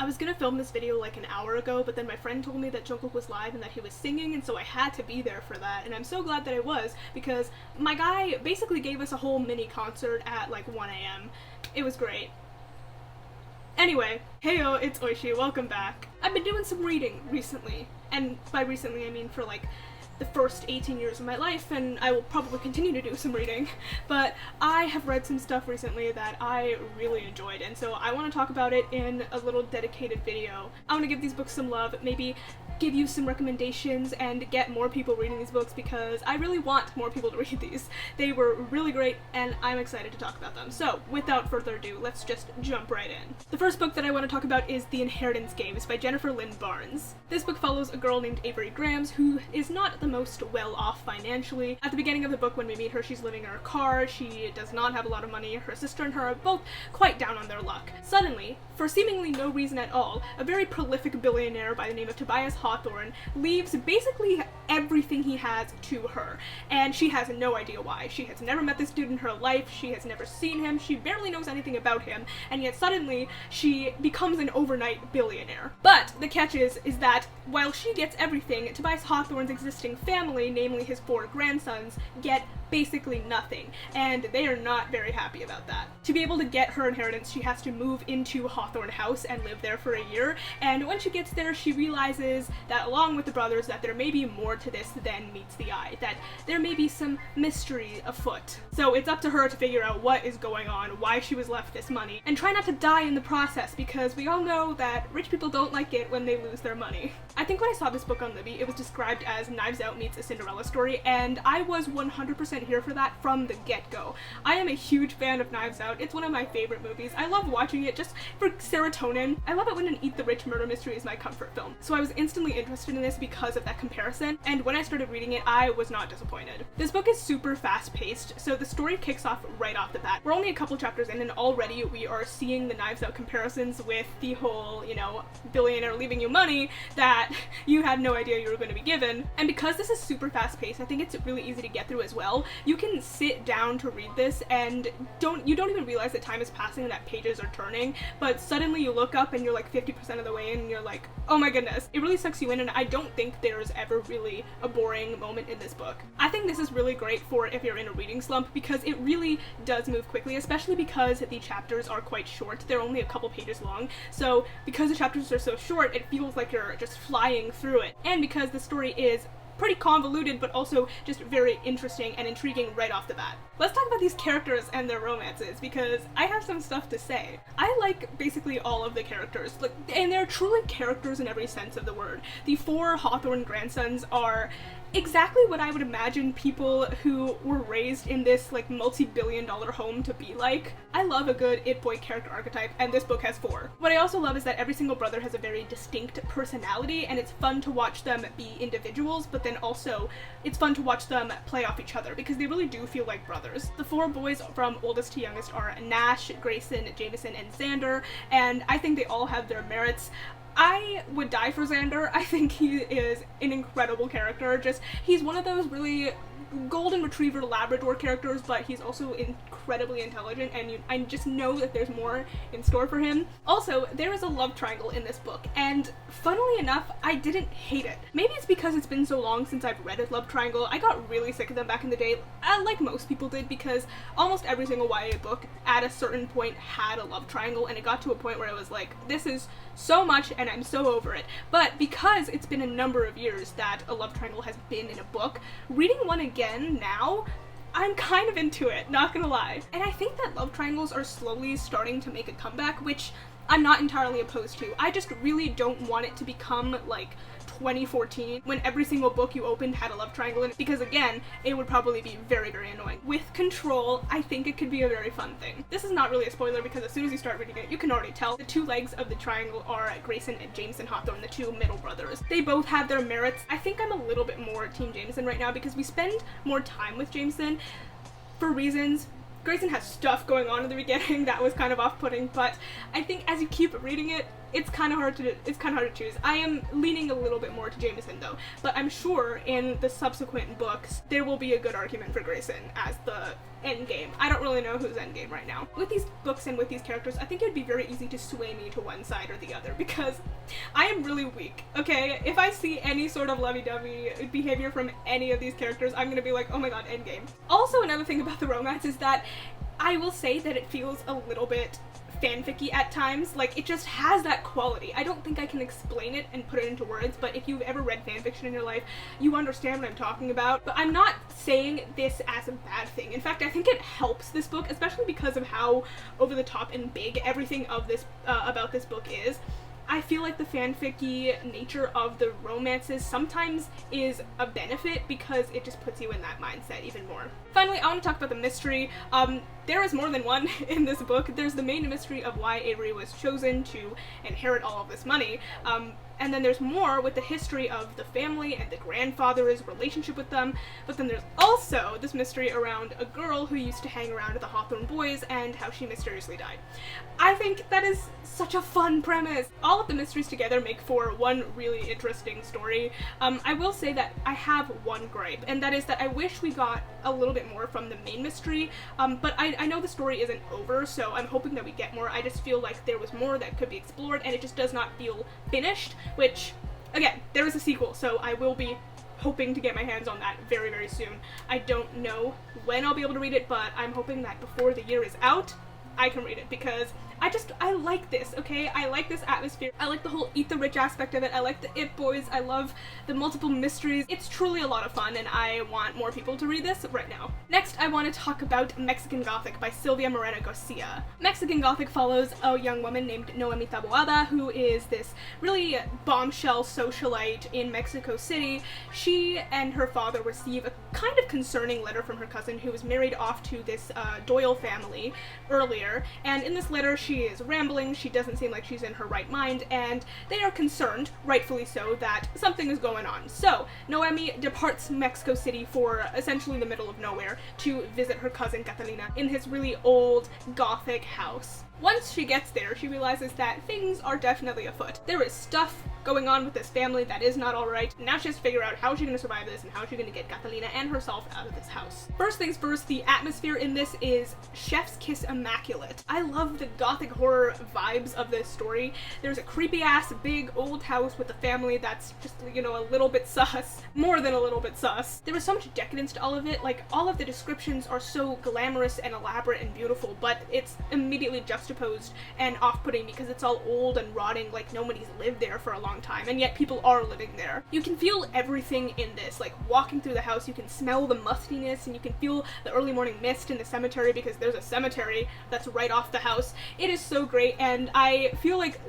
I was gonna film this video like an hour ago, but then my friend told me that Jungkook was live and that he was singing, and so I had to be there for that, and I'm so glad that I was, because my guy basically gave us a whole mini concert at like 1 a.m. It was great. Anyway, heyo, it's Oishi, welcome back. I've been doing some reading recently, and by recently I mean for like the first 18 years of my life, and I will probably continue to do some reading, but I have read some stuff recently that I really enjoyed, and so I want to talk about it in a little dedicated video. I want to give these books some love, maybe give you some recommendations and get more people reading these books, because I really want more people to read these. They were really great and I'm excited to talk about them. So without further ado, let's just jump right in. The first book that I want to talk about is The Inheritance Games by Jennifer Lynn Barnes. This book follows a girl named Avery Grams who is not the most well off financially. At the beginning of the book when we meet her, she's living in her car, she does not have a lot of money, her sister and her are both quite down on their luck. Suddenly, for seemingly no reason at all, a very prolific billionaire by the name of Tobias Hawthorne leaves basically everything he has to her, and she has no idea why. She has never met this dude in her life, she has never seen him, she barely knows anything about him, and yet suddenly she becomes an overnight billionaire. But the catch is that while she gets everything, Tobias Hawthorne's existing family, namely his 4 grandsons, get basically nothing, and they are not very happy about that. To be able to get her inheritance, she has to move into Hawthorne House and live there for a year, and when she gets there, she realizes that along with the brothers that there may be more to this than meets the eye, that there may be some mystery afoot. So it's up to her to figure out what is going on, why she was left this money, and try not to die in the process, because we all know that rich people don't like it when they lose their money. I think when I saw this book on Libby, it was described as Knives Out meets a Cinderella story, and I was 100% here for that from the get-go. I am a huge fan of Knives Out. It's one of my favorite movies. I love watching it just for serotonin. I love it when an Eat the Rich murder mystery is my comfort film. So I was instantly interested in this because of that comparison, and when I started reading it, I was not disappointed. This book is super fast-paced, so the story kicks off right off the bat. We're only a couple chapters in, and already we are seeing the Knives Out comparisons with the whole, you know, billionaire leaving you money that you had no idea you were going to be given. And because this is super fast-paced, I think it's really easy to get through as well. You can sit down to read this and you don't even realize that time is passing and that pages are turning, but suddenly you look up and you're like 50% of the way in and you're like, oh my goodness. It really sucks you in, and I don't think there's ever really a boring moment in this book. I think this is really great for if you're in a reading slump, because it really does move quickly, especially because the chapters are quite short. They're only a couple pages long, so because the chapters are so short, it feels like you're just flying through it. And because the story is pretty convoluted, but also just very interesting and intriguing right off the bat. Let's talk about these characters and their romances, because I have some stuff to say. I like basically all of the characters, and they're truly characters in every sense of the word. The 4 Hawthorne grandsons are exactly what I would imagine people who were raised in this like multi-billion-dollar home to be like. I love a good it-boy character archetype, and this book has 4. What I also love is that every single brother has a very distinct personality, and it's fun to watch them be individuals, but then also it's fun to watch them play off each other, because they really do feel like brothers. The 4 boys from oldest to youngest are Nash, Grayson, Jameson, and Xander, and I think they all have their merits. I would die for Xander. I think he is an incredible character. He's one of those really golden retriever Labrador characters, but he's also incredibly intelligent, and I just know that there's more in store for him. Also, there is a love triangle in this book, and funnily enough, I didn't hate it. Maybe it's because it's been so long since I've read a love triangle. I got really sick of them back in the day, like most people did, because almost every single YA book at a certain point had a love triangle, and it got to a point where I was like, this is so much and I'm so over it. But because it's been a number of years that a love triangle has been in a book, reading one again now, I'm kind of into it, not gonna lie. And I think that love triangles are slowly starting to make a comeback, which I'm not entirely opposed to. I just really don't want it to become like 2014 when every single book you opened had a love triangle in it, because again, it would probably be very, very annoying. With Control, I think it could be a very fun thing. This is not really a spoiler, because as soon as you start reading it, you can already tell the 2 legs of the triangle are Grayson and Jameson Hawthorne, the 2 middle brothers. They both have their merits. I think I'm a little bit more Team Jameson right now, because we spend more time with Jameson for reasons. Grayson has stuff going on in the beginning that was kind of off-putting, but I think as you keep reading it, it's kind of hard to choose. I am leaning a little bit more to Jameson though, but I'm sure in the subsequent books there will be a good argument for Grayson as the endgame. I don't really know who's endgame right now. With these books and with these characters, I think it would be very easy to sway me to one side or the other because I am really weak, okay? If I see any sort of lovey-dovey behavior from any of these characters, I'm gonna be like, oh my god, endgame. Also, another thing about the romance is that I will say that it feels a little bit fanficky at times. Like, it just has that quality. I don't think I can explain it and put it into words, but if you've ever read fanfiction in your life, you understand what I'm talking about. But I'm not saying this as a bad thing. In fact, I think it helps this book, especially because of how over the top and big everything of this about this book is. I feel like the fanficky nature of the romances sometimes is a benefit because it just puts you in that mindset even more. Finally, I want to talk about the mystery. There is more than one in this book. There's the main mystery of why Avery was chosen to inherit all of this money. And then there's more with the history of the family and the grandfather's relationship with them. But then there's also this mystery around a girl who used to hang around with the Hawthorne boys and how she mysteriously died. I think that is such a fun premise. All of the mysteries together make for one really interesting story. I will say that I have one gripe, and that is that I wish we got a little bit more from the main mystery, but I know the story isn't over, so I'm hoping that we get more. I just feel like there was more that could be explored, and it just does not feel finished, which, again, there is a sequel, so I will be hoping to get my hands on that very, very soon. I don't know when I'll be able to read it, but I'm hoping that before the year is out, I can read it, because I like this, okay? I like this atmosphere. I like the whole eat the rich aspect of it. I like the It Boys. I love the multiple mysteries. It's truly a lot of fun, and I want more people to read this right now. Next, I want to talk about Mexican Gothic by Silvia Moreno Garcia. Mexican Gothic follows a young woman named Noemi Taboada, who is this really bombshell socialite in Mexico City. She and her father receive a kind of concerning letter from her cousin, who was married off to this Doyle family earlier, and in this letter she is rambling, she doesn't seem like she's in her right mind, and they are concerned, rightfully so, that something is going on. So, Noemi departs Mexico City for essentially the middle of nowhere to visit her cousin Catalina in his really old Gothic house. Once she gets there, she realizes that things are definitely afoot. There is stuff going on with this family that is not alright. Now she has to figure out how she's going to survive this and how she's going to get Catalina and herself out of this house. First things first, the atmosphere in this is chef's kiss immaculate. I love the Gothic horror vibes of this story. There's a creepy ass big old house with a family that's just, you know, a little bit sus. More than a little bit sus. There is so much decadence to all of it. Like, all of the descriptions are so glamorous and elaborate and beautiful, but it's immediately juxtaposed and off-putting because it's all old and rotting, like nobody's lived there for a long time, and yet people are living there. You can feel everything in this. Like, walking through the house, you can smell the mustiness, and you can feel the early morning mist in the cemetery because there's a cemetery that's right off the house. It is so great, and I feel like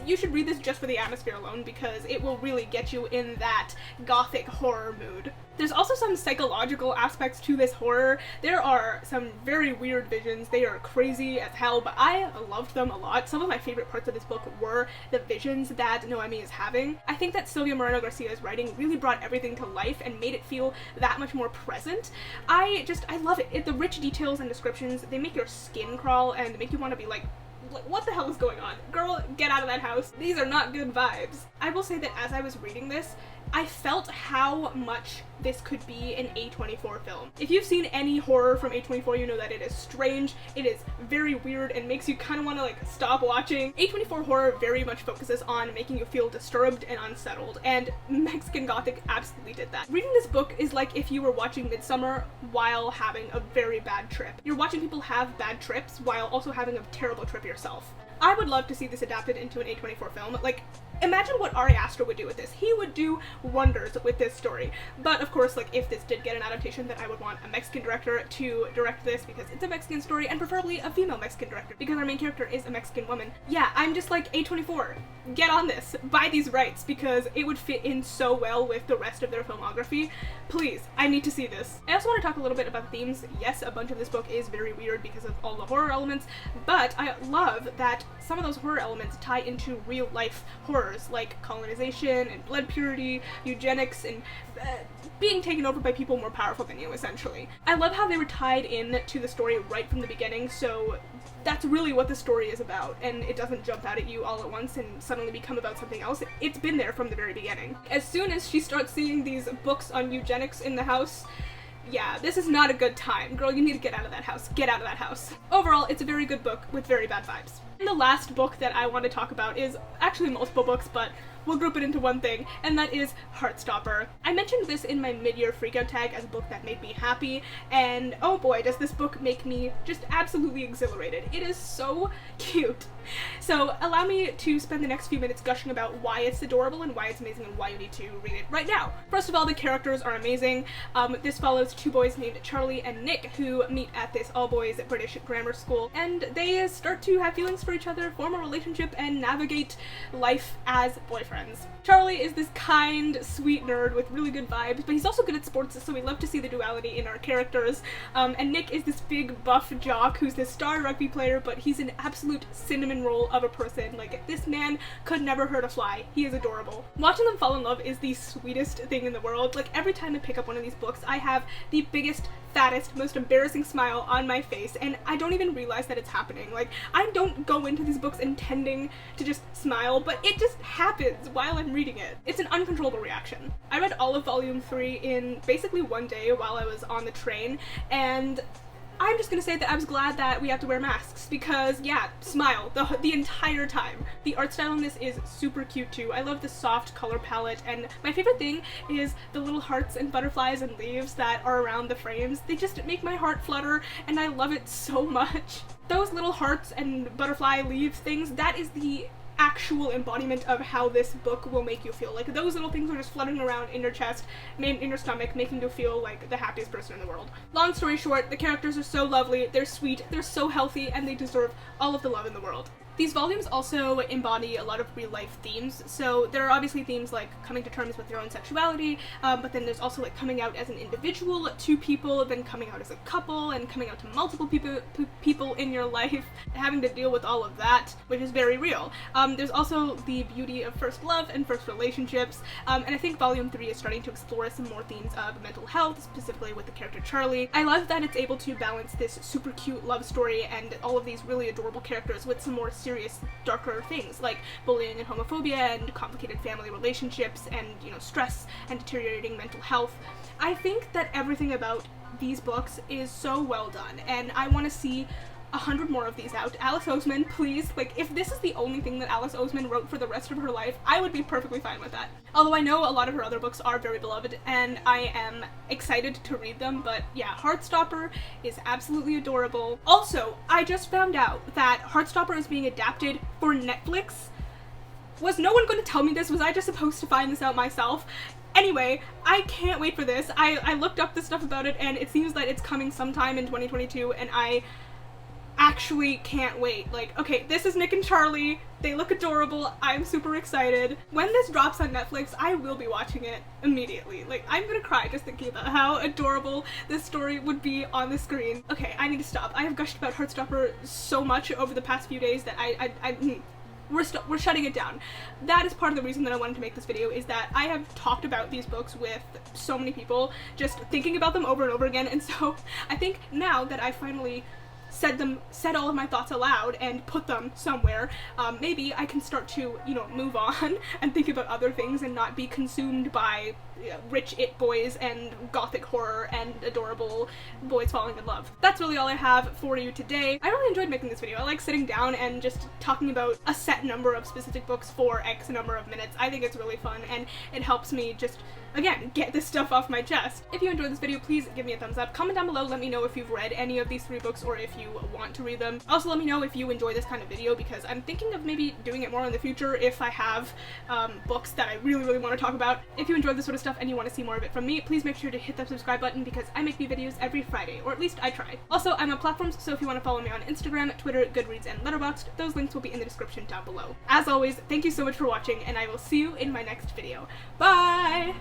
you should read this just for the atmosphere alone because it will really get you in that Gothic horror mood. There's also some psychological aspects to this horror. There are some very weird visions. They are crazy as hell, but I loved them a lot. Some of my favorite parts of this book were the visions that Noemi is having. I think that Silvia Moreno Garcia's writing really brought everything to life and made it feel that much more present. I love it. The rich details and descriptions, they make your skin crawl and make you want to be like, what the hell is going on? Girl, get out of that house. These are not good vibes. I will say that as I was reading this, I felt how much this could be an A24 film. If you've seen any horror from A24, you know that it is strange, it is very weird, and makes you kind of want to like stop watching. A24 horror very much focuses on making you feel disturbed and unsettled, and Mexican Gothic absolutely did that. Reading this book is like if you were watching Midsummer while having a very bad trip. You're watching people have bad trips while also having a terrible trip yourself. I would love to see this adapted into an A24 film. Like, imagine what Ari Aster would do with this. He would do wonders with this story. But of course, like, if this did get an adaptation, then I would want a Mexican director to direct this because it's a Mexican story, and preferably a female Mexican director because our main character is a Mexican woman. Yeah, I'm just like, A24, get on this, buy these rights, because it would fit in so well with the rest of their filmography. Please, I need to see this. I also want to talk a little bit about the themes. Yes, a bunch of this book is very weird because of all the horror elements, but I love that some of those horror elements tie into real life horrors like colonization and blood purity, eugenics, and being taken over by people more powerful than you, essentially. I love how they were tied in to the story right from the beginning, so that's really what the story is about, and it doesn't jump out at you all at once and suddenly become about something else. It's been there from the very beginning. As soon as she starts seeing these books on eugenics in the house, yeah, this is not a good time. Girl, you need to get out of that house. Get out of that house. Overall, it's a very good book with very bad vibes. And the last book that I want to talk about is actually multiple books, but we'll group it into one thing, and that is Heartstopper. I mentioned this in my mid-year freakout tag as a book that made me happy, and oh boy, does this book make me just absolutely exhilarated. It is so cute. So allow me to spend the next few minutes gushing about why it's adorable and why it's amazing and why you need to read it right now. First of all, the characters are amazing. This follows two boys named Charlie and Nick who meet at this all-boys British grammar school, and they start to have feelings for each other, form a relationship, and navigate life as boyfriends. Charlie is this kind, sweet nerd with really good vibes, but he's also good at sports, so we love to see the duality in our characters. And Nick is this big buff jock who's this star rugby player, but he's an absolute cinnamon roll of a person. Like, this man could never hurt a fly. He is adorable. Watching them fall in love is the sweetest thing in the world. Like, every time I pick up one of these books, I have the biggest, fattest, most embarrassing smile on my face, and I don't even realize that it's happening. Like, I don't go into these books intending to just smile, but it just happens while I'm reading it. It's an uncontrollable reaction. I read all of volume 3 in basically one day while I was on the train, and I'm just gonna say that I was glad that we have to wear masks because, yeah, smile the entire time. The art style in this is super cute too. I love the soft color palette, and my favorite thing is the little hearts and butterflies and leaves that are around the frames. They just make my heart flutter, and I love it so much. Those little hearts and butterfly leaves things, that is the actual embodiment of how this book will make you feel. Like, those little things are just fluttering around in your chest, in your stomach, making you feel like the happiest person in the world. Long story short, the characters are so lovely, they're sweet, they're so healthy, and they deserve all of the love in the world. These volumes also embody a lot of real-life themes. So there are obviously themes like coming to terms with your own sexuality, but then there's also like coming out as an individual to people, then coming out as a couple, and coming out to multiple people in your life, having to deal with all of that, which is very real. There's also the beauty of first love and first relationships, and I think volume 3 is starting to explore some more themes of mental health, specifically with the character Charlie. I love that it's able to balance this super cute love story and all of these really adorable characters with some more serious, darker things like bullying and homophobia and complicated family relationships and, you know, stress and deteriorating mental health. I think that everything about these books is so well done, and I want to see 100 more of these out. Alice Oseman, please. Like, if this is the only thing that Alice Oseman wrote for the rest of her life, I would be perfectly fine with that. Although I know a lot of her other books are very beloved, and I am excited to read them, but yeah, Heartstopper is absolutely adorable. Also, I just found out that Heartstopper is being adapted for Netflix. Was no one going to tell me this? Was I just supposed to find this out myself? Anyway, I can't wait for this. I looked up the stuff about it, and it seems that it's coming sometime in 2022, and I actually can't wait. Like, okay, this is Nick and Charlie. They look adorable. I'm super excited. When this drops on Netflix, I will be watching it immediately. Like, I'm gonna cry just thinking about how adorable this story would be on the screen. Okay, I need to stop. I have gushed about Heartstopper so much over the past few days that we're shutting it down. That is part of the reason that I wanted to make this video, is that I have talked about these books with so many people, just thinking about them over and over again, and so I think now that I finally said all of my thoughts aloud and put them somewhere, maybe I can start to, you know, move on and think about other things and not be consumed by rich it boys and gothic horror and adorable boys falling in love. That's really all I have for you today. I really enjoyed making this video. I like sitting down and just talking about a set number of specific books for X number of minutes. I think it's really fun, and it helps me just, again, get this stuff off my chest. If you enjoyed this video, please give me a thumbs up. Comment down below, let me know if you've read any of these 3 books or if you want to read them. Also, let me know if you enjoy this kind of video, because I'm thinking of maybe doing it more in the future if I have books that I really want to talk about. If you enjoyed this sort of stuff and you want to see more of it from me, please make sure to hit that subscribe button, because I make new videos every Friday, or at least I try. Also, I'm on platforms, so if you want to follow me on Instagram, Twitter, Goodreads, and Letterboxd, those links will be in the description down below. As always, thank you so much for watching, and I will see you in my next video. Bye!